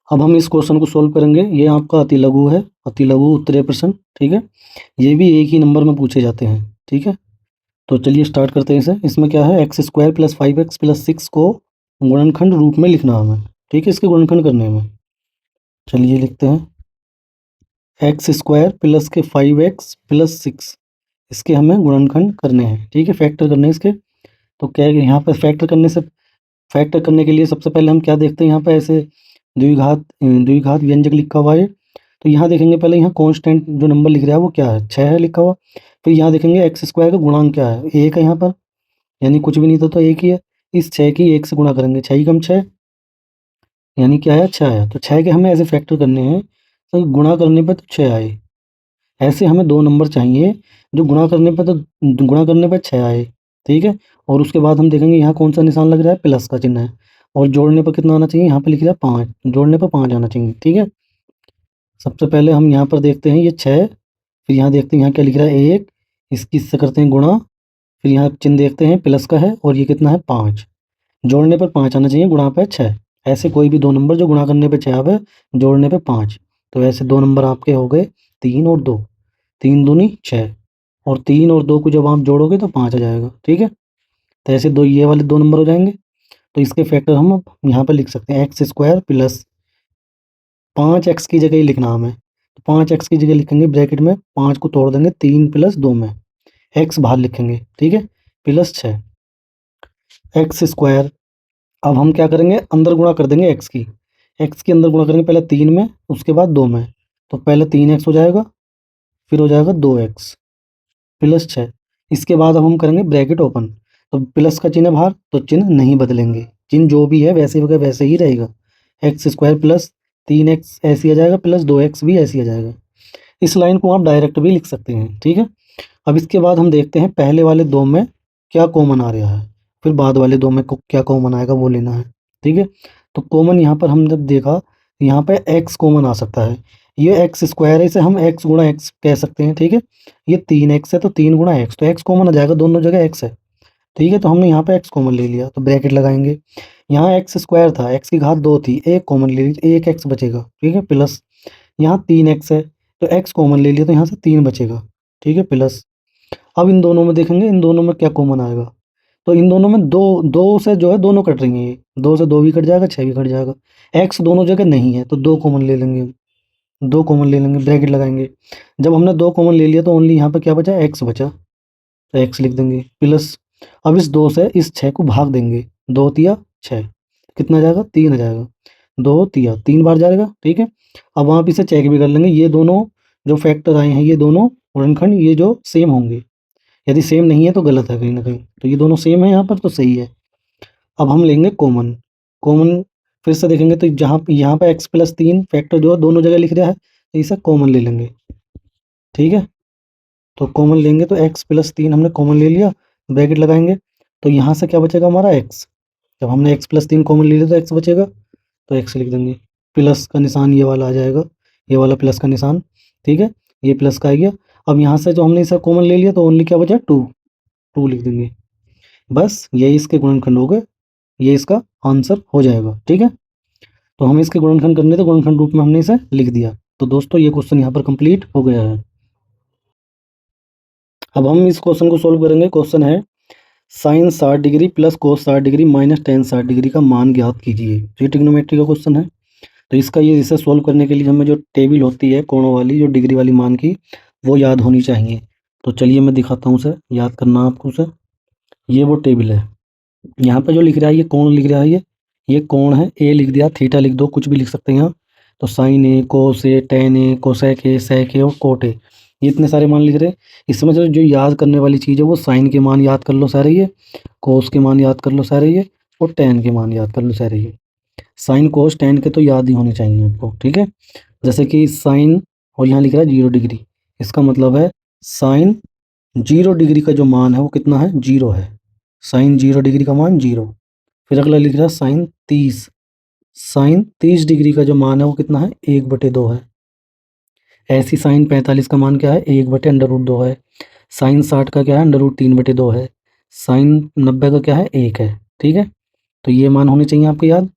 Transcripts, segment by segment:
अब हम इस क्वेश्चन को सोल्व करेंगे। ये आपका अति लघु है, अति लघु उत्तरीय प्रश्न, ठीक है। ये भी एक ही नंबर में पूछे जाते हैं, ठीक है। तो चलिए स्टार्ट करते हैं इसे। इसमें क्या है, x square plus 5x plus 6 को गुणनखंड रूप में लिखना हमें, ठीक है, इसके गुणनखंड करने में। चलिए लिखते हैं एक्स स्क्वायर प्लस के 5x प्लस 6, इसके हमें गुणनखंड करने हैं, ठीक है, फैक्टर करने हैं इसके। तो क्या है, यहाँ पर फैक्टर करने के लिए सबसे पहले हम क्या देखते हैं, यहाँ पे ऐसे द्विघात व्यंजक लिखा हुआ है। तो यहाँ देखेंगे पहले, यहाँ कांस्टेंट जो नंबर लिख रहा है वो क्या है, 6 है लिखा हुआ। फिर यहाँ देखेंगे एक्स स्क्वायर का गुणांक क्या है, 1 है यहाँ पर, यानी कुछ भी नहीं था तो 1 ही है। इस 6 की 1 से गुणा करेंगे, 6 ही कम 6 यानी क्या है, 6 आया। तो 6 के हमें ऐसे फैक्टर करने हैं तो गुणा करने पर तो 6 आए। ऐसे हमें 2 नंबर चाहिए जो गुणा करने पर 6 आए, ठीक है। और उसके बाद हम देखेंगे यहाँ कौन सा निशान लग रहा है, प्लस का चिन्ह है। और जोड़ने पर कितना आना चाहिए, यहाँ पे लिख रहा है 5, जोड़ने पर 5 आना चाहिए, ठीक है। सबसे पहले हम यहाँ पर देखते हैं ये 6, फिर यहाँ देखते हैं यहाँ क्या लिख रहा है 1, इससे करते हैं गुणा। फिर यहाँ चिन्ह देखते हैं प्लस का है और ये कितना है 5, जोड़ने पर 5 आना चाहिए, गुणा पे 6। ऐसे कोई भी 2 नंबर जो गुणा करने पे 6 आवे, जोड़ने पे 5। तो ऐसे 2 नंबर आपके हो गए 3 और 2, 3 दूनी 6, और 3 और 2 को जब आप जोड़ोगे तो 5 आ जाएगा, ठीक है। तो ऐसे दो ये वाले 2 नंबर हो जाएंगे। तो इसके फैक्टर हम अब यहाँ पर लिख सकते हैं, एक्स स्क्वायर प्लस 5x की जगह ही लिखना हमें। तो 5x की जगह लिखेंगे ब्रैकेट में, 5 को तोड़ देंगे 3 प्लस 2 में, x बाहर लिखेंगे, ठीक है, प्लस 6 एक्स स्क्वायर। अब हम क्या करेंगे, अंदर गुणा कर देंगे एक्स के अंदर गुणा करेंगे, पहले 3 में उसके बाद 2 में। तो पहले 3x हो जाएगा, फिर हो जाएगा 2x प्लस 6। इसके बाद अब हम करेंगे ब्रैकेट ओपन। तो प्लस का चिन्ह है बाहर, तो चिन्ह नहीं बदलेंगे, चिन्ह जो भी है वैसे ही वैसे ही रहेगा। एक्स स्क्वायर प्लस 3x ऐसे ही आ जाएगा, प्लस 2x भी ऐसे ही आ जाएगा। इस लाइन को आप डायरेक्ट भी लिख सकते हैं, ठीक है। अब इसके बाद हम देखते हैं पहले वाले 2 में क्या कॉमन आ रहा है, फिर बाद वाले 2 में क्या कॉमन आएगा वो लेना है, ठीक है। तो कॉमन यहाँ पर हम जब देखा, यहाँ पे x कॉमन आ सकता है। ये एक्स स्क्वायर है, इसे हम x गुणा x कह सकते हैं, ठीक है। ये 3x है तो 3 गुणा x, तो x कॉमन आ जाएगा, दोनों जगह x है, ठीक है। तो हमने यहाँ पे x कॉमन ले लिया तो ब्रैकेट लगाएंगे। यहाँ एक्स स्क्वायर था, x की घात 2 थी, एक कॉमन ले ली, एक x बचेगा, ठीक है, प्लस। यहाँ 3x है तो x कॉमन ले लिया तो यहाँ से 3 बचेगा, ठीक है, प्लस। अब इन दोनों में देखेंगे, इन दोनों में क्या कॉमन आएगा। तो इन दोनों में दो दो से जो है दोनों कट रही हैं, ये 2 से 2 भी कट जाएगा, 6 भी कट जाएगा। एक्स दोनों जगह नहीं है तो 2 कॉमन ले लेंगे, 2 कॉमन ले लेंगे, ब्रैकेट लगाएंगे। जब हमने 2 कॉमन ले लिया तो ओनली यहाँ पे क्या बचा, एक्स बचा, तो एक्स लिख देंगे, प्लस। अब इस 2 से इस 6 को भाग देंगे, 2 तिया 6, कितना जाएगा, 3 आ जाएगा, 2 तिया 3 बार जाएगा, ठीक है। अब वहाँ पे इसे चेक भी कर लेंगे, ये दोनों जो फैक्टर आए हैं ये दोनों गुणनखंड ये जो सेम होंगे। यदि सेम नहीं है तो गलत है कहीं ना कहीं, तो ये दोनों सेम है यहाँ पर तो सही है। अब हम लेंगे कॉमन, कॉमन फिर से देखेंगे तो जहाँ यहाँ पे x प्लस 3 फैक्टर जो है दोनों जगह लिख रहा है, तो इसे कॉमन ले लेंगे, ठीक है। तो कॉमन लेंगे तो x प्लस 3 हमने कॉमन ले लिया, ब्रैकेट लगाएंगे। तो यहाँ से क्या बचेगा हमारा x, जब हमने x प्लस 3 कॉमन ले लिया तो x बचेगा, तो x लिख देंगे। प्लस का निशान ये वाला आ जाएगा, ये वाला प्लस का निशान, ठीक है, ये प्लस का आ गया। अब यहाँ से जो हमने इसे कॉमन ले लिया तो ओनली क्या बचा, 2, 2 लिख देंगे। बस यही इसके गुणनखंड हो गए, ये इसका आंसर हो जाएगा, ठीक है। तो हमें इसके गुणनखंड करने थे, गुणनखंड रूप में हमने इसे लिख दिया। तो दोस्तों ये क्वेश्चन यहाँ पर कंप्लीट हो गया है। अब हम इस क्वेश्चन को सोल्व करेंगे। क्वेश्चन है sine 60 degree plus cos 60 degree minus ten 60 degree का मान ज्ञात कीजिए। तो ये ट्रिग्नोमेट्री का क्वेश्चन है। तो इसका ये इसे सोल्व करने के लिए हमें जो टेबल होती है कोणों वाली, जो डिग्री वाली मान की, वो याद होनी चाहिए। तो चलिए मैं दिखाता हूँ उसे, याद करना आपको उसे। ये वो टेबल है, यहाँ पे जो लिख रहा है ये कोण लिख रहा है, ये कोण है, ए लिख दिया, थीटा लिख दो, कुछ भी लिख सकते हैं यहाँ। तो sine A, cos A, tan A, cosec A, sec A और कोट ए, ये इतने सारे मान लिख रहे हैं। इसमें जो याद करने वाली चीज़ है वो साइन के मान याद कर लो सारे ये, कोस के मान याद कर लो सारे ये, और टेन के मान याद कर लो सारे ये। साइन कोस टेन के तो याद ही होने चाहिए आपको, ठीक है। जैसे कि साइन, और यहाँ लिख रहा है 0 डिग्री, इसका मतलब है साइन 0 डिग्री का जो मान है वो कितना है, 0 है। साइन 0 डिग्री का मान 0। फिर अगला लिख रहा है साइन 30, साइन 30 डिग्री का जो मान है वो कितना है, 1/2 है। ऐसी साइन 45 का मान क्या है, 1/√2 है। साइन 60 का क्या है, √3/2 है। साइन 90 का क्या है, 1 है, ठीक है। तो ये मान होने चाहिए आपके याद।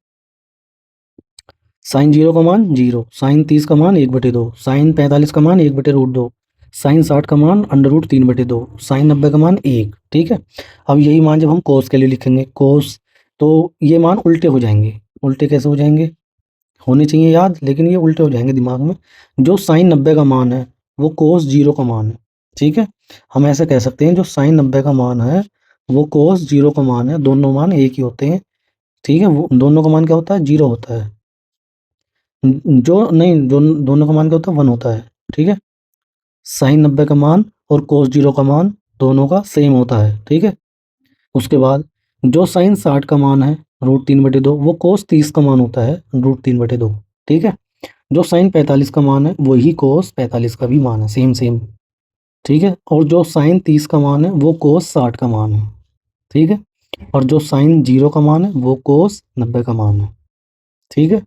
साइन 0 का मान 0, साइन 30 का मान 1/2, साइन 45 का मान 1/√2, साइन 60 का मान √3/2, साइन 90 का मान 1। ठीक है, अब यही मान जब हम कोस के लिए लिखेंगे, कोस, तो ये मान उल्टे हो जाएंगे। उल्टे कैसे हो जाएंगे, होने चाहिए याद, लेकिन ये उल्टे हो जाएंगे दिमाग में। जो साइन 90 का मान है वो कोस 0 का मान है। ठीक है, हम ऐसे कह सकते हैं जो साइन 90 का मान है वो कोस 0 का मान है। दोनों मान एक ही होते हैं। ठीक है, वो दोनों का मान क्या होता है, 0 होता है। जो नहीं, दोनों का मान क्या होता है, 1 होता है। ठीक है, साइन 90 का मान और कोस 0 का मान दोनों का सेम होता है। ठीक है, उसके बाद जो साइन 60 का मान है √3/2 वो कोस 30 का मान होता है √3/2। ठीक है, जो साइन 45 का मान है वही कोस 45 का भी मान है, सेम सेम। ठीक है, और जो साइन 30 का मान है वो कोस 60 का मान है। ठीक है, और जो साइन 0 का मान है वो कोस 90 का मान है। ठीक है,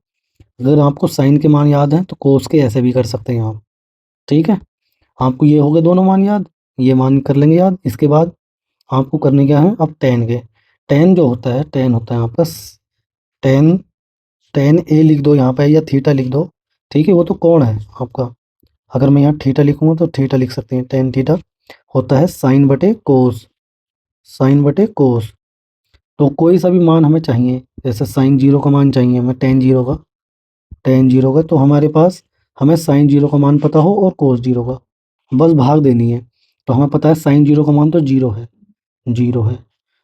अगर आपको साइन के मान याद हैं तो कोस के ऐसे भी कर सकते हैं आप। ठीक है, आपको ये हो गए दोनों मान याद, ये मान कर लेंगे याद। इसके बाद आपको करने क्या है, अब टेन के, टेन जो होता है, टेन होता है आपका टेन, टेन ए लिख दो यहाँ पे या थीटा लिख दो। ठीक है, वो तो कोण है आपका। अगर मैं यहाँ थीटा लिखूंगा तो थीटा लिख सकते हैं, टेन थीटा होता है साइन बटे कोस, साइन बटे कोस। तो कोई सा भी मान हमें चाहिए, जैसे साइन 0 का मान चाहिए हमें, टेन 0 का, टेन 0 का, तो हमारे पास हमें साइन 0 का मान पता हो और कोस 0 का, बस भाग देनी है। तो हमें पता है साइन 0 का मान तो 0 है, 0 है,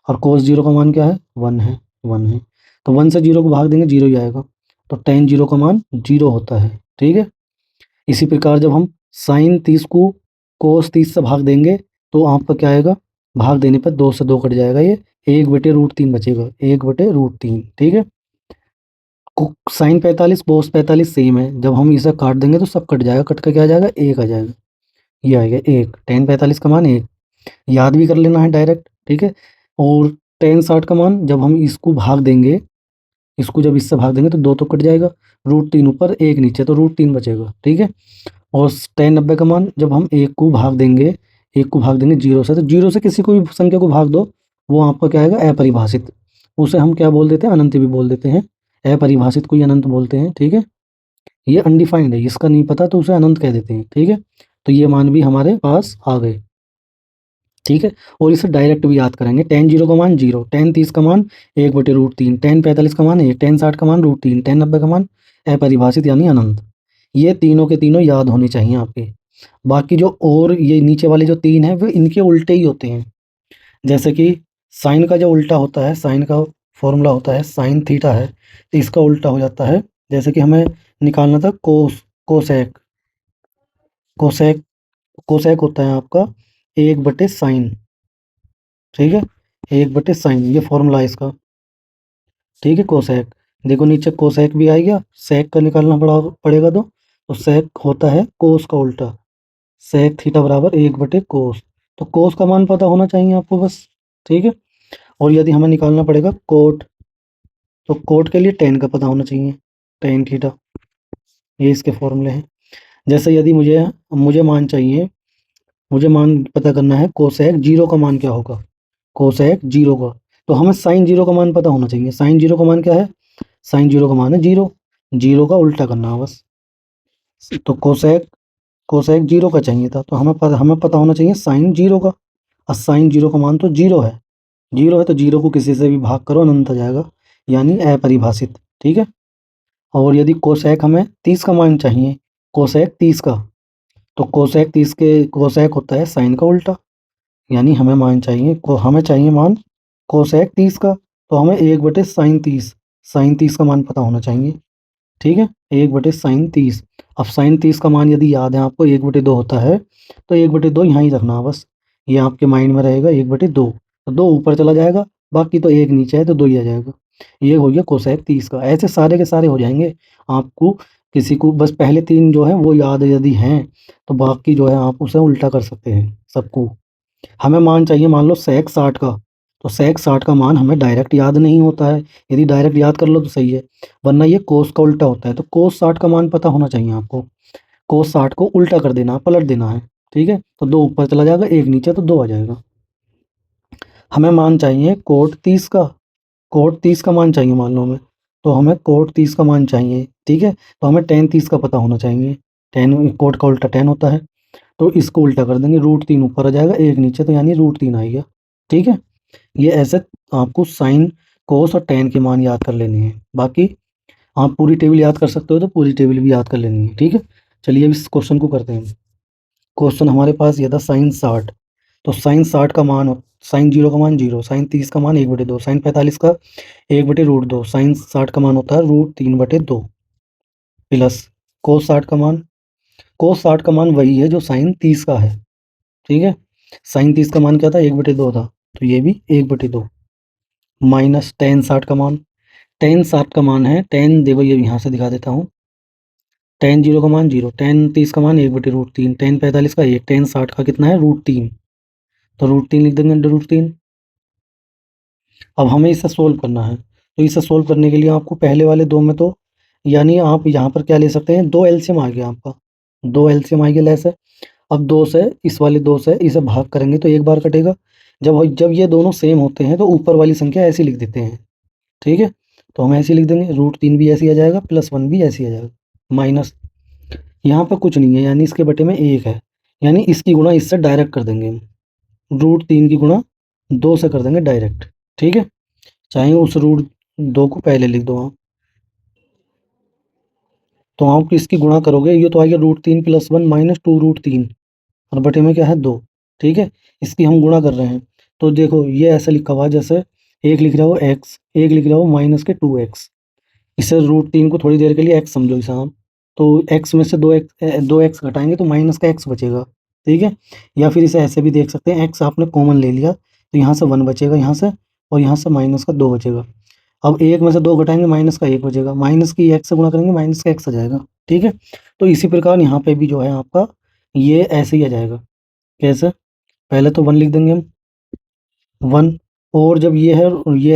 और कोस 0 का मान क्या है, 1 है, 1 है। तो 1 से 0 को भाग देंगे 0 ही आएगा, तो टेन 0 का मान 0 होता है। ठीक है, इसी प्रकार जब हम साइन 30 को कोस 30 से भाग देंगे तो आपका क्या आएगा, भाग देने पर 2 से 2 कट जाएगा, ये 1/√3 बचेगा, 1/√3। ठीक है, साइन 45 कोस 45 सेम है, जब हम इसे काट देंगे तो सब कट जाएगा, कट का क्या आ जाएगा, 1 आ जाएगा, ये आएगा 1, टेन 45 का मान 1, याद भी कर लेना है डायरेक्ट। ठीक है, और टेन 60 का मान जब हम इसको भाग देंगे, इसको जब इससे भाग देंगे तो 2 तो कट जाएगा, √3 ऊपर 1 नीचे, तो √3 बचेगा। ठीक है, और टेन 90 का मान जब हम 1 को भाग देंगे, 1 को भाग देंगे 0 से, तो 0 से किसी को भी संख्या को भाग दो, वो आपका क्या आएगा, अपरिभाषित। उसे हम क्या बोल देते हैं, अनंत भी बोल देते हैं, अपरिभाषित को ही अनंत बोलते हैं। ठीक है, ये अनडिफाइंड है, इसका नहीं पता तो उसे अनंत कह देते हैं। ठीक है, तो ये मान भी हमारे पास आ गए। ठीक है, और इसे डायरेक्ट भी याद करेंगे, टेन 0 का मान 0, टेन 30 का मान 1/√3, टेन 45 का मान 1, टेन 60 का मान √3, टेन 90 का मान अपरिभाषित यानी अनंत। ये तीनों के तीनों याद होने चाहिए आपके। बाकी जो और ये नीचे वाले जो तीन हैं वो इनके उल्टे ही होते हैं। जैसे कि साइन का जो उल्टा होता है, साइन का फॉर्मूला होता है साइन थीटा है, तो इसका उल्टा हो जाता है। जैसे कि हमें निकालना था कोस, कोसेक, कोसेक, कोसेक होता है आपका 1/साइन। ठीक है, 1/साइन, ये फॉर्मूला है इसका। ठीक है, कोसेक, देखो नीचे कोसेक भी आ गया, सेक का निकालना पड़ेगा, तो सेक होता है कोस का उल्टा, सेक थीटा बराबर 1/कोस। तो कोस का मान पता होना चाहिए आपको बस। ठीक है, और यदि हमें निकालना पड़ेगा कोट, तो कोट के लिए टेन का पता होना चाहिए, टेन थीटा, ये इसके फॉर्मूले हैं। जैसे यदि मुझे मुझे मान चाहिए, मुझे मान पता करना है कोसेक 0 का मान क्या होगा, कोसेक 0 का, तो हमें साइन 0 का मान पता होना चाहिए। साइन 0 का मान क्या है, साइन 0 का मान है 0, 0 का उल्टा करना है बस। तो कोसेक, कोसेक 0 का चाहिए था, तो हमें पता होना चाहिए साइन 0 का, और साइन 0 का मान तो 0 है, 0 है तो 0 को किसी से भी भाग करो अनंत आ जाएगा, यानी अपरिभाषित। ठीक है, और यदि कोसेक हमें 30 का मान चाहिए, कोसेक 30 का, तो कोसेक 30 के कोसेक होता है साइन का उल्टा, यानी हमें मान चाहिए हमें चाहिए मान कोसेक 30 का, तो हमें 1/साइन 30, साइन 30 का मान पता होना चाहिए। ठीक है, 1/साइन 30। अब साइन 30 का मान यदि याद है आपको 1/2 होता है, तो 1/2 यहाँ ही रखना है बस, ये आपके माइंड में रहेगा 1/2, तो 2 ऊपर चला जाएगा, बाकी तो 1 नीचे है तो 2 ही आ जाएगा। ये हो गया कोसेक 30 का। ऐसे सारे के सारे हो जाएंगे आपको, किसी को बस पहले 3 जो है वो याद यदि हैं तो बाकी जो है आप उसे उल्टा कर सकते हैं सबको। हमें मान चाहिए मान लो सेक 60 का, तो सेक 60 का मान हमें डायरेक्ट याद नहीं होता है, यदि डायरेक्ट याद कर लो तो सही है, वरना ये कोस का उल्टा होता है, तो कोस 60 का मान पता होना चाहिए आपको, कोस 60 को उल्टा कर देना, पलट देना है। ठीक है, तो 2 ऊपर चला जाएगा, 1 नीचे, तो 2 आ जाएगा। हमें मान चाहिए कोट 30 का, कोट 30 का मान चाहिए मान लो हमें, तो हमें कोट 30 का मान चाहिए, ठीक है। तो हमें tan 30 का पता होना चाहिए। tan कोट का उल्टा tan होता है, तो इसको उल्टा कर देंगे, √3 ऊपर आ जाएगा, 1 नीचे, तो यानी √3 आएगा, ठीक है। ये ऐसे आपको साइन, कोस और tan के मान याद कर लेने हैं। बाकी आप पूरी टेबल याद कर सकते हो तो पूरी टेबल भी याद कर लेनी है, ठीक है। चलिए अब इस क्वेश्चन को करते हैं। क्वेश्चन हमारे पास ये था साइन 60। तो साइन 60 का मान, साइन 0 का मान 0, साइन 30 का मान 1/2, साइन 45 का 1/√2, साइन 60 का मान होता है √3/2 प्लस कोस 60 का मान। कोस 60 का मान वही है जो साइन 30 का है, ठीक है। साइन 30 का मान क्या था, 1/2 था, तो ये भी 1/2 माइनस टेन 60 का मान। टेन 60 का मान है, टेन देखो ये यहाँ से दिखा देता हूँ। टेन 0 का मान 0, टेन 30 का मान 1/√3, टेन 45 का 1, टेन 60 का कितना है √3, तो √3 लिख देंगे, √3। अब हमें इसे सोल्व करना है, तो इसे सोल्व करने के लिए आपको पहले वाले दो में तो, यानी आप यहाँ पर क्या ले सकते हैं, 2 एलसीएम आ गया आपका, 2 एलसीएम आ गया लेस है। अब 2 से इस वाले 2 से इसे भाग करेंगे तो एक बार कटेगा। जब जब ये दोनों सेम होते हैं तो ऊपर वाली संख्या ऐसी लिख देते हैं, ठीक है। तो हम ऐसे लिख देंगे, √3 भी ऐसे ही आ जाएगा, +1 भी ऐसे ही आ जाएगा, माइनस यहाँ पर कुछ नहीं है, यानी इसके बटे में 1 है, यानी इसकी गुणा इससे डायरेक्ट कर देंगे हम। √3 की गुणा 2 से कर देंगे डायरेक्ट, ठीक है। चाहे उस √2 को पहले लिख दो आप, तो आप इसकी गुणा करोगे, ये तो आएगा √3 + 1 - 2√3, और बटे में क्या है 2, ठीक है। इसकी हम गुणा कर रहे हैं, तो देखो ये ऐसा लिखा हुआ है, जैसे एक लिख रहा हो x, एक लिख रहा हो -2x। इसे √3 को थोड़ी देर के लिए x समझो इसे आप, तो x में से 2x घटाएंगे तो माइनस का x बचेगा, ठीक है। या फिर इसे ऐसे भी देख सकते हैं, x आपने कॉमन ले लिया तो यहाँ से 1 बचेगा यहाँ से, और यहाँ से माइनस का 2 बचेगा। अब 1 में से 2 घटाएंगे, माइनस का 1 बचेगा, माइनस की x से गुणा करेंगे, माइनस का x आ जाएगा, ठीक है। तो इसी प्रकार यहाँ पे भी जो है आपका ये ऐसे ही आ जाएगा। कैसे, पहले तो 1 लिख देंगे हम, 1, और जब ये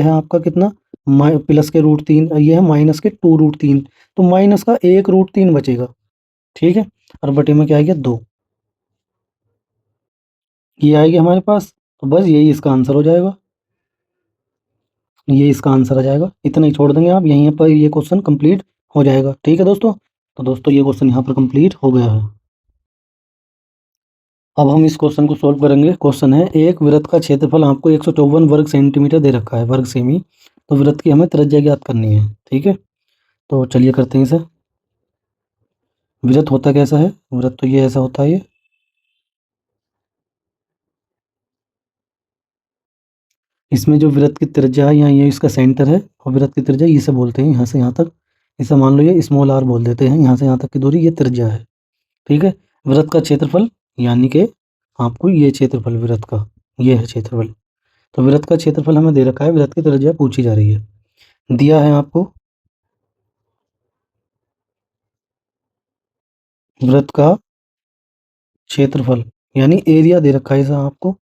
है आपका कितना, प्लस के √3, ये है माइनस के 2√3, तो माइनस का 1√3 बचेगा, ठीक है। और बटे में क्या आएगा 2, ये आएगी हमारे पास। तो बस यही इसका आंसर हो जाएगा, ये इसका आंसर आ जाएगा। इतना ही छोड़ देंगे आप, यहीं पर ये क्वेश्चन कंप्लीट हो जाएगा, ठीक है दोस्तों। तो दोस्तों ये क्वेश्चन यहाँ पर कंप्लीट हो गया है। अब हम इस क्वेश्चन को सोल्व करेंगे। क्वेश्चन है, एक वृत्त का क्षेत्रफल आपको 154 वर्ग सेंटीमीटर दे रखा है, वर्ग सेमी। तो वृत्त की हमें त्रिज्या ज्ञात करनी है, ठीक है। तो चलिए करते हैं इसे। वृत्त होता कैसा है, वृत्त तो ये ऐसा होता है, ये इसमें जो वृत्त की त्रिज्या है, यहाँ ये इसका सेंटर है, और वृत्त की त्रिज्या इसे बोलते हैं, यहाँ से यहाँ तक, इसे मान लो ये स्मॉल r बोल देते हैं, यहाँ से यहाँ तक की दूरी ये त्रिज्या है, ठीक है। वृत्त का क्षेत्रफल, यानी कि आपको ये क्षेत्रफल वृत्त का, ये है क्षेत्रफल। तो वृत्त का क्षेत्रफल हमें दे रखा है, वृत्त की त्रिज्या पूछी जा रही है, दिया है आपको वृत्त का क्षेत्रफल, यानी एरिया दे रखा है इसे आपको।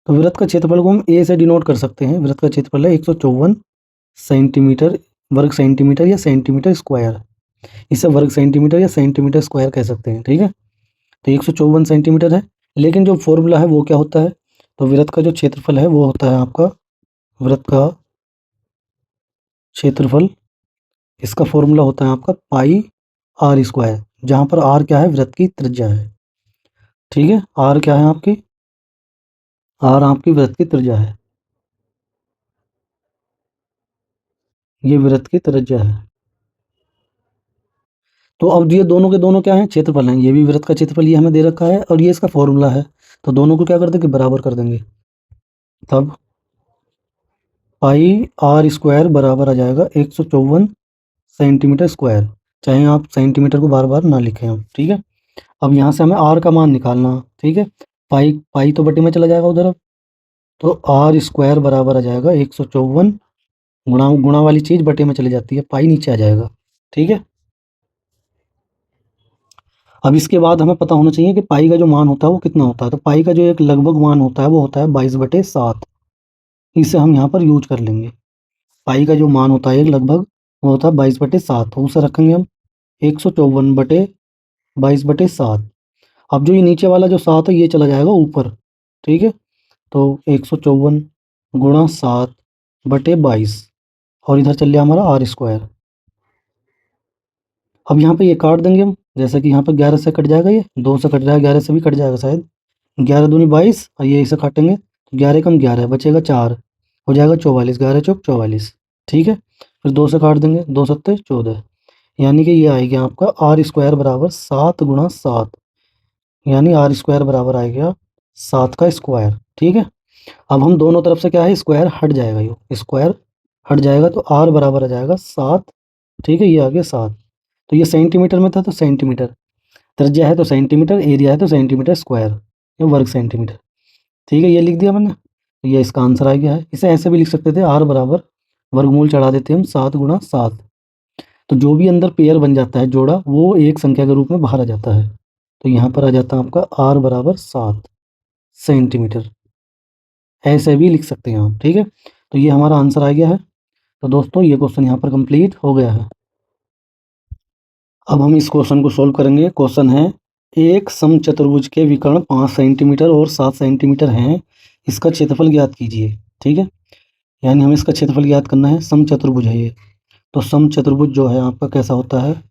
तो वृत्त का क्षेत्रफल को हम ए से डिनोट कर सकते हैं। वृत्त का क्षेत्रफल है 154 सेंटीमीटर, वर्ग सेंटीमीटर या सेंटीमीटर स्क्वायर, इसे वर्ग सेंटीमीटर या सेंटीमीटर स्क्वायर कह सकते हैं, ठीक है। तो 154 सेंटीमीटर है, लेकिन जो फॉर्मूला है वो क्या होता है, तो वृत्त का जो क्षेत्रफल है वो होता है आपका, वृत्त का क्षेत्रफल, इसका फॉर्मूला होता है आपका πr², जहाँ पर r क्या है, वृत्त की त्रिज्या है, ठीक है। r क्या है आपकी, r आपकी वृत्त की त्रिज्या है, ये वृत्त की त्रिज्या है। तो अब ये दोनों के दोनों क्या हैं, क्षेत्रफल हैं, ये भी वृत्त का क्षेत्रफल ये हमें दे रखा है, और ये इसका फॉर्मूला है, तो दोनों को क्या कर देंगे, बराबर कर देंगे। तब πr² बराबर आ जाएगा 154 सेंटीमीटर स्क्वायर, चाहे आप सेंटीमीटर को बार बार ना लिखें हम, ठीक है। अब यहाँ से हमें r का मान निकालना, ठीक है। पाई पाई तो बटे में चला जाएगा उधर, अब तो r² बराबर आ जाएगा 154, गुणा गुणा वाली चीज़ बटे में चली जाती है, पाई नीचे आ जाएगा, ठीक है। अब इसके बाद हमें पता होना चाहिए कि पाई का जो मान होता है वो कितना होता है, तो पाई का जो एक लगभग मान होता है वो होता है 22/7, इसे हम यहाँ पर यूज कर लेंगे। पाई का जो मान होता है एक लगभग, वो होता है 22/7, तो उसे रखेंगे हम 154/22/7। अब जो ये नीचे वाला जो 7 है ये चला जाएगा ऊपर, ठीक है। तो 154 × 7/22, और इधर चल लिया हमारा r², अब यहाँ पे ये काट देंगे हम, जैसे कि यहाँ पे 11 से कट जाएगा, ये 2 से कट जाएगा, 11 से भी कट जाएगा शायद, 11 दूनी 22 और ये इसे काटेंगे तो 11 कम 11 बचेगा 4, हो जाएगा 44, 11 चौक 44। ठीक है, फिर 2 से काट देंगे, 2 सत्ते 14, यानी कि ये आएगा आपका आर स्क्वायर बराबर 7 गुणा 7, यानी आर स्क्वायर बराबर आएगा 7 का स्क्वायर। ठीक है, अब हम दोनों तरफ से क्या है, स्क्वायर हट जाएगा, ये स्क्वायर हट जाएगा तो आर बराबर आ जाएगा 7। ठीक है, ये आ गया 7, तो ये सेंटीमीटर में था तो सेंटीमीटर, त्रिज्या है तो सेंटीमीटर, एरिया है तो सेंटीमीटर स्क्वायर या वर्ग सेंटीमीटर। ठीक है, ये लिख दिया मैंने, तो ये इसका आंसर आ गया है। इसे ऐसे भी लिख सकते थे, आर बराबर वर्गमूल चढ़ा देते हम 7 गुणा 7, तो जो भी अंदर पेयर बन जाता है जोड़ा वो एक संख्या के रूप में बाहर आ जाता है, तो यहाँ पर आ जाता है आपका आर बराबर 7 सेंटीमीटर, ऐसे भी लिख सकते हैं आप। ठीक है, तो ये हमारा आंसर आ गया है। तो दोस्तों ये क्वेश्चन यहाँ पर कंप्लीट हो गया है। अब हम इस क्वेश्चन को सोल्व करेंगे। क्वेश्चन है, एक समचतुर्भुज के विकर्ण 5 सेंटीमीटर और 7 सेंटीमीटर हैं, इसका क्षेत्रफल ज्ञात कीजिए। ठीक है, यानी हमें इसका क्षेत्रफल ज्ञात करना है, समचतुर्भुज है ये। तो समचतुर्भुज जो है आपका कैसा होता है,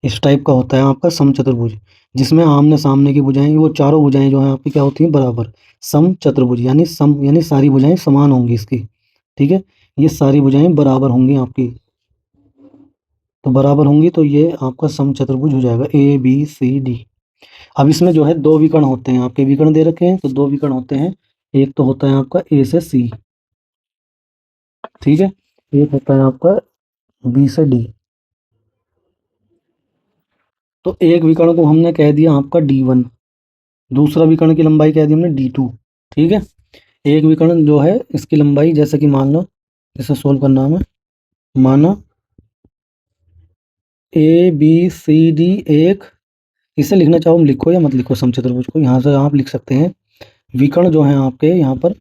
इस टाइप का होता है आपका समचतुर्भुज, जिसमें आमने सामने की भुजाएं, वो चारों भुजाएं जो हैं आपकी क्या होती हैं, बराबर। समचतुर्भुज यानी सम यानी सारी भुजाएं समान होंगी इसकी। ठीक है, ये सारी भुजाएं बराबर होंगी आपकी, तो बराबर होंगी तो ये आपका समचतुर्भुज हो जाएगा ए बी सी डी। अब इसमें जो है दो विकर्ण होते हैं, आपके विकर्ण दे रखे हैं तो दो विकर्ण होते हैं, एक तो होता है आपका ए से सी, ठीक है, एक होता है आपका बी से डी। तो एक विकर्ण को हमने कह दिया आपका D1, दूसरा विकर्ण की लंबाई कह दी हमने D2। ठीक है, एक विकर्ण जो है इसकी लंबाई, जैसे कि मान लो इसे सोल्व करना हमें, माना ए बी सी डी एक, इसे लिखना चाहो हम लिखो या मत लिखो समचतुर्भुज को, यहाँ से आप लिख सकते हैं। विकर्ण जो है आपके यहाँ पर,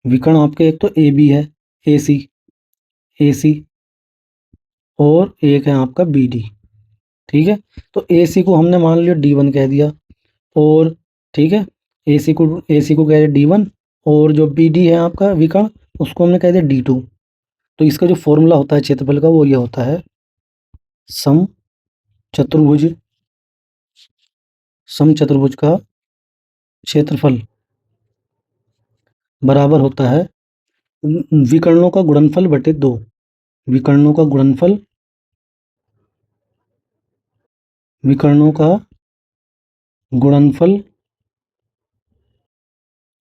विकर्ण आपके एक तो ए बी है, ए सी, और एक है आपका बी डी। ठीक है, तो ए सी को हमने मान लिया D1 कह दिया, और ठीक है, ए सी को कह दिया D1, और जो बी डी है आपका विकर्ण उसको हमने कह दिया D2। तो इसका जो फॉर्मूला होता है क्षेत्रफल का वो ये होता है, सम चतुर्भुज, समचतुर्भुज का क्षेत्रफल बराबर होता है विकर्णों का गुणनफल बटे 2, विकर्णों का गुणनफल, विकर्णों का गुणनफल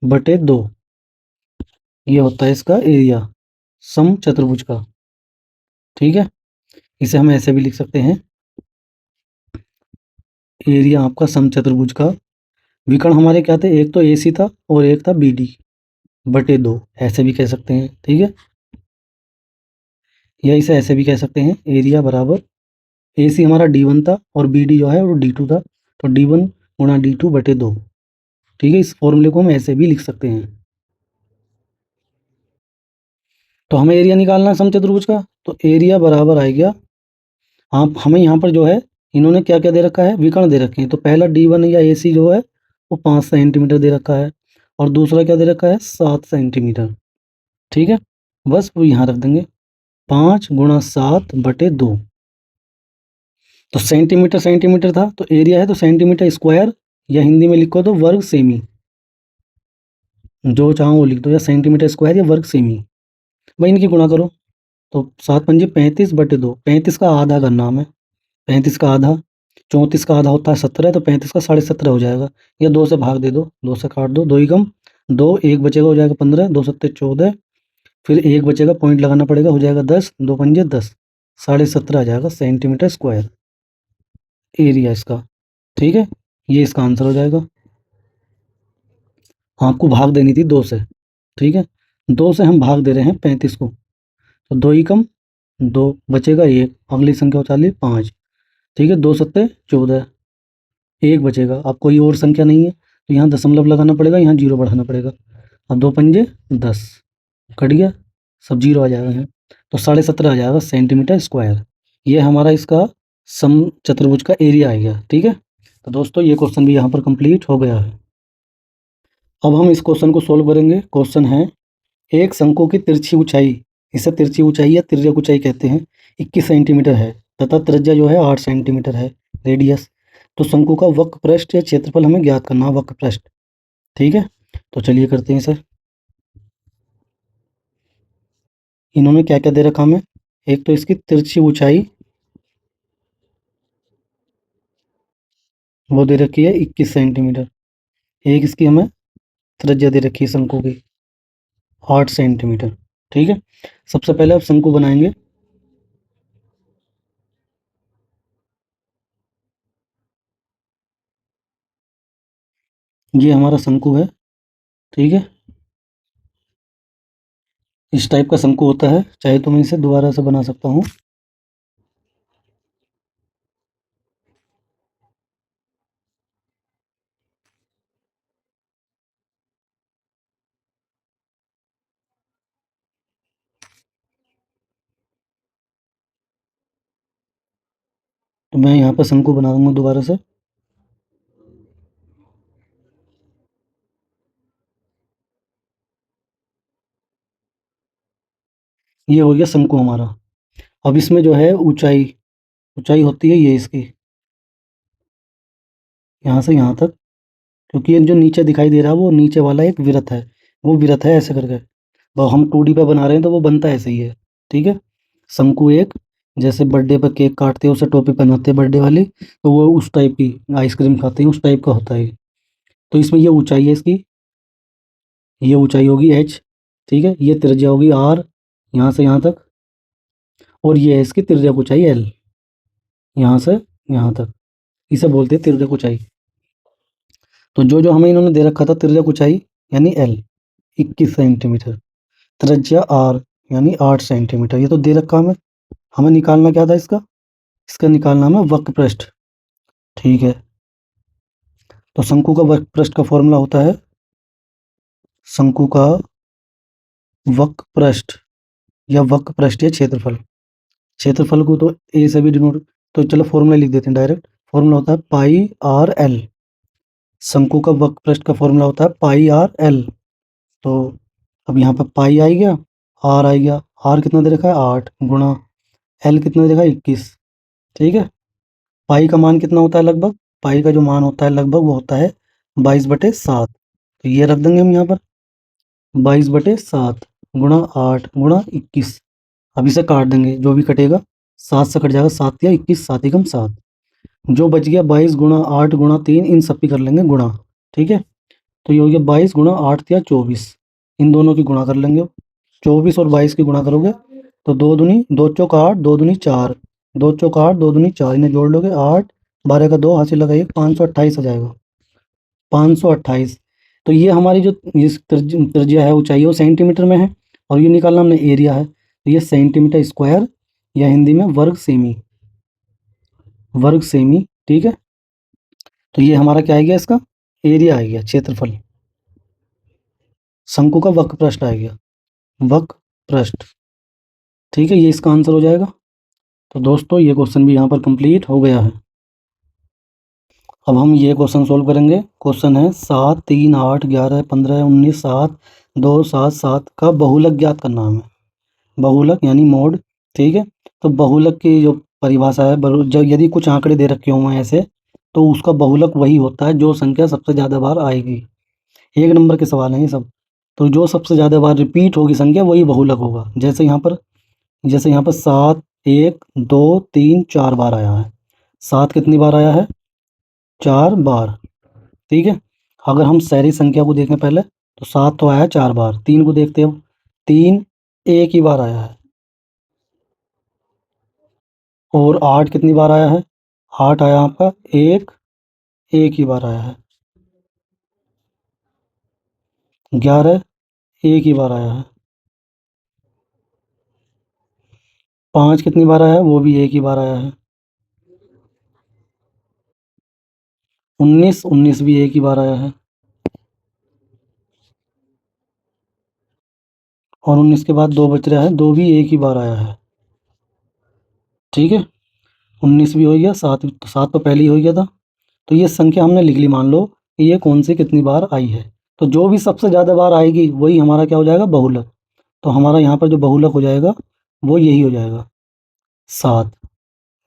बटे 2, ये होता है इसका एरिया समचतुर्भुज का। ठीक है, इसे हम ऐसे भी लिख सकते हैं, एरिया आपका समचतुर्भुज का, विकर्ण हमारे क्या थे, एक तो ए सी था और एक था बी डी बटे 2, ऐसे भी कह सकते हैं। ठीक है, या इसे ऐसे भी कह सकते हैं, एरिया बराबर ए सी हमारा D1 था और बी डी जो है वो D2 था, तो D1 गुणा D2 बटे 2। ठीक है, इस फॉर्मूले को हम ऐसे भी लिख सकते हैं। तो हमें एरिया निकालना है समचतुर्भुज का, तो एरिया बराबर आएगा, आप हमें यहाँ पर जो है इन्होंने क्या क्या दे रखा है, विकर्ण दे रखे हैं। तो पहला D1 या ए सी जो है वो 5 सेंटीमीटर दे रखा है, और दूसरा क्या दे रखा है, 7 सेंटीमीटर। ठीक है, बस वो यहाँ रख देंगे, 5 गुणा 7 बटे 2। तो सेंटीमीटर सेंटीमीटर था तो एरिया है तो सेंटीमीटर स्क्वायर, या हिंदी में लिखो तो वर्ग सेमी, जो चाहो वो लिख दो, या सेंटीमीटर स्क्वायर या वर्ग सेमी। भाई इनकी गुणा करो, तो 7 पंजे 35 बटे 2, 35 का आधा करना हमें, 35 का आधा, 34 का आधा होता है 17, तो 35 का 17.5 हो जाएगा, या 2 से भाग दे दो, 2 से काट दो, 2 ही कम 2, एक बचेगा हो जाएगा 15, 2 सत्ते 14, फिर एक बचेगा पॉइंट लगाना पड़ेगा, हो जाएगा 10, 2 पंजे 10, 17.5 आ जाएगा सेंटीमीटर स्क्वायर एरिया इसका। ठीक है, ये इसका आंसर हो जाएगा। आपको भाग देनी थी 2 से। ठीक है, 2 से हम भाग दे रहे हैं 35 को, तो 2 ही कम 2 बचेगा, एक अगली संख्या हो चाली 5। ठीक है, 2 सत्ते 14, एक बचेगा, अब कोई और संख्या नहीं है तो यहाँ दशमलव लगाना पड़ेगा, यहाँ जीरो बढ़ाना पड़ेगा। अब 2 पंजे 10, कट गया, सब जीरो आ जाएगा यहाँ, तो 17.5 आ जाएगा सेंटीमीटर स्क्वायर। ये हमारा इसका सम चतुर्भुज का एरिया आ गया। ठीक है, तो दोस्तों ये क्वेश्चन भी यहाँ पर कंप्लीट हो गया है। अब हम इस क्वेश्चन को सोल्व करेंगे। क्वेश्चन है, एक शंकु की तिरछी ऊंचाई इसे तिरछी ऊंचाई या तिर्यक ऊंचाई कहते हैं, 21 सेंटीमीटर है तथा त्रिज्या जो है 8 सेंटीमीटर है, रेडियस। तो शंकु का वक्र पृष्ठ या क्षेत्रफल हमें ज्ञात करना है, वक्र पृष्ठ। ठीक है, तो चलिए करते हैं सर। इन्होंने क्या क्या दे रखा हमें, एक तो इसकी तिरछी ऊंचाई वो दे रखी है 21 सेंटीमीटर, एक इसकी हमें त्रिज्या दे रखी है शंकु की 8 सेंटीमीटर। ठीक है, सबसे पहले आप शंकु बनाएंगे। ये हमारा शंकु है। ठीक है, इस टाइप का शंकु होता है, चाहे तो मैं इसे दोबारा से बना सकता हूँ। तो मैं यहाँ पर शंकु बना दूंगा दोबारा से। ये हो गया शंकु हमारा। अब इसमें जो है ऊंचाई, ऊंचाई होती है ये इसकी, यहाँ से यहाँ तक, क्योंकि ये जो नीचे दिखाई दे रहा है वो नीचे वाला एक वृत्त है, वो वृत्त है ऐसे करके। वो हम 2D पे बना रहे हैं तो वो बनता ऐसे ही है। ठीक है, शंकु एक, जैसे बर्थडे पर केक काटते हैं उसे टोपी पहनाते हैं बर्थडे वाली, तो वो उस टाइप की, आइसक्रीम खाते हैं उस टाइप का होता है। तो इसमें ये ऊंचाई है इसकी, ये ऊंचाई होगी h। ठीक है, ये त्रिज्या होगी r, यहाँ से यहाँ तक, और ये है इसकी तिर्यक ऊंचाई l, यहाँ से यहाँ तक, इसे बोलते हैं तिर्यक ऊंचाई। तो जो जो हमें इन्होंने दे रखा था तिर्यक ऊंचाई यानी l 21 सेंटीमीटर, त्रिज्या r यानी 8 सेंटीमीटर, ये तो दे रखा हमें। हमें निकालना क्या था इसका, इसका निकालना हमें वक्र पृष्ठ। ठीक है, तो शंकु का वक्र पृष्ठ का फॉर्मूला होता है, शंकु का वक्र पृष्ठ या वक्र पृष्ठीय क्षेत्रफल, क्षेत्रफल को तो ए से भी डिनोट, तो चलो फॉर्मूला लिख देते हैं डायरेक्ट। फॉर्मूला होता है पाई आर एल, शंकु का वक्र पृष्ठ का फॉर्मूला होता है पाई आर एल। तो अब यहाँ पर पाई आ गया, आर आ गया, आर कितना दे रखा है 8 गुणा एल कितना दे रखा है 21। ठीक है, पाई का मान कितना होता है लगभग, पाई का जो मान होता है लगभग वो होता है 22/7। तो ये रख देंगे हम यहाँ पर 22/7 गुणा 8 गुणा 21। अब इसे काट देंगे, जो भी कटेगा 7 से कट जाएगा, 7 या 21, 7 एकम 7, जो बच गया 22 गुणा 8 गुणा 3, इन सब की कर लेंगे गुणा। ठीक है, तो ये हो गया 22 गुणा 8 या 24, इन दोनों की गुणा कर लेंगे। 24 और 22 की गुणा करोगे तो 2 दूनी 2 चौक 8, 2 दूनी 4, 2 चौक 8, 2 दूनी 4, इन्हें जोड़ लोगे 8, 12 का 2 हासिल लगाइए 528 आ जाएगा, 528। तो ये हमारी जो त्रिज्या है ऊंचाई वो सेंटीमीटर में है, और ये निकालना हमने एरिया है, तो ये सेंटीमीटर स्क्वायर या हिंदी में वर्ग सेमी, वर्ग सेमी। ठीक है, तो ये हमारा क्या आ गया, इसका एरिया आ गया, क्षेत्रफल। शंकु का वक्र पृष्ठ आ गया, वक्र पृष्ठ। ठीक है, ये इसका आंसर हो जाएगा। तो दोस्तों ये क्वेश्चन भी यहाँ पर कंप्लीट हो गया है। अब हम ये क्वेश्चन सोल्व करेंगे। क्वेश्चन है 7, 3, 8, 11, 15, 19, 7, 2, 7, 7 का बहुलक ज्ञात करना हमें, बहुलक यानी मोड। ठीक है, तो बहुलक की जो परिभाषा है, जब यदि कुछ आंकड़े दे रखे हुए हैं ऐसे, तो उसका बहुलक वही होता है जो संख्या सबसे ज़्यादा बार आएगी। 1 नंबर के सवाल हैं ये सब, तो जो सबसे ज़्यादा बार रिपीट होगी संख्या वही बहुलक होगा। जैसे यहाँ पर 7 1 2 3 4 बार आया है, 7 कितनी बार आया है, 4 बार। ठीक है, अगर हम सारी संख्या को देखें पहले, तो 7 तो आया है 4 बार, 3 को देखते हो, 3 एक ही बार आया है, और 8 कितनी बार आया है, 8 आया आपका एक एक ही बार आया है, 11 एक ही बार आया है, 5 कितनी बार आया है, वो भी एक ही बार आया है, 19 भी एक ही बार आया है, और 19 के बाद 2 बच रहा है, 2 भी एक ही बार आया है। ठीक है, 19 भी हो गया, 7 7 तो पहले ही हो गया था। तो ये संख्या हमने लिख ली, मान लो कि ये कौन सी कितनी बार आई है। तो जो भी सबसे ज़्यादा बार आएगी वही हमारा क्या हो जाएगा, बहुलक। तो हमारा यहाँ पर जो बहुलक हो जाएगा वो यही हो जाएगा 7,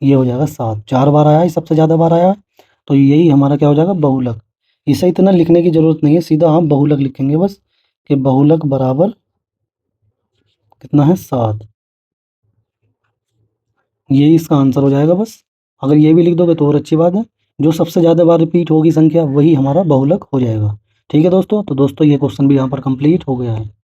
ये हो जाएगा 7, 4 बार आया है, सबसे ज़्यादा बार आया है, तो यही हमारा क्या हो जाएगा बहुलक। इसे इतना लिखने की ज़रूरत नहीं है, सीधा हम बहुलक लिखेंगे बस कि बहुलक बराबर कितना है 7, यही इसका आंसर हो जाएगा बस। अगर ये भी लिख दोगे तो और अच्छी बात है, जो सबसे ज़्यादा बार रिपीट होगी संख्या वही हमारा बहुलक हो जाएगा। ठीक है दोस्तों, तो दोस्तों ये क्वेश्चन भी यहाँ पर कंप्लीट हो गया है।